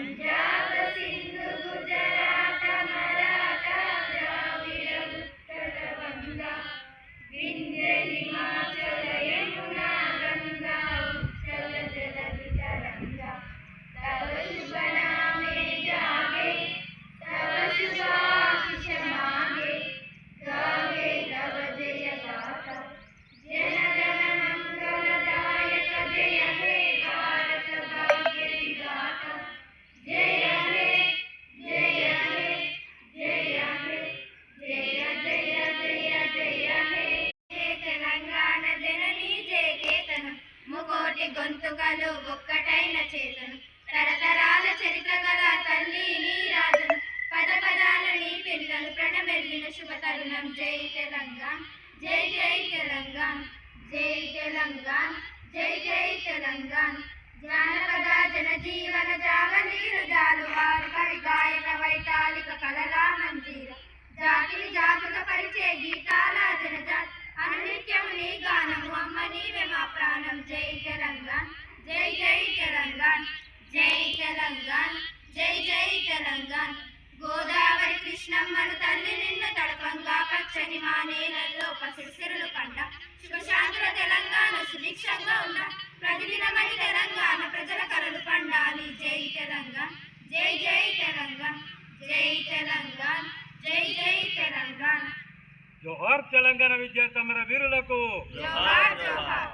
పంజాబ్ సింధు గుజరాత మరాఠా ద్రావిడ ఉత్తర వంగ వింధ్య హిమాచల యమునా గంగా ఉత్కల జలధి తరంగా तव शुभ नामे जागे तव शुभाशिष मागे गावे तव जय गाथा जन गण मंगलदायक जय हे भारत भाग्य विधाता जय हे जय हे जय हे जय जय जय जय हे తెలంగాణ జననీ జయ కేతనం ముకోటి గొంతుకలు ఒక్కటైన చేతను తరతరాల చరిత్ర గల తల్లి నీ రాజను పద పదాల నీ పిల్లలు ప్రణమెల్లిన శుభ తరుణం జై తెలంగాణ జై జై తెలంగాణ జై తెలంగాణ జై జై తెలంగాణ జానపద జనజీవన జావలీలు జాలువారు కవి గాయక వైతాళిక కళలా మంజీర జాతిని జాతుల పరిచే గీతాల జనజాతి అనునిత్యము నీ గానము అమ్మ నీవే మా ప్రాణం జై తెలంగాణ జై జై తెలంగాణ జై తెలంగాణ జై జై తెలంగాణ గోదావరి కృష్ణమ్మను తల్లి నిన్ను తడపంగా పచ్చని మా నేలల్లో పసిరిసిరులు పంట శుభశాంతుల తెలంగాణ సుభిక్షంగా ఉన్న ప్రతిదినమని తెలంగాణ ప్రజల కలలు పండాలి జై తెలంగాణ జై జై తెలంగాణ జై తెలంగాణ జై జై తెలంగాణ జోహార్ తెలంగాణ విద్యార్థి సమర వీరులకు జోహార్ జోహార్।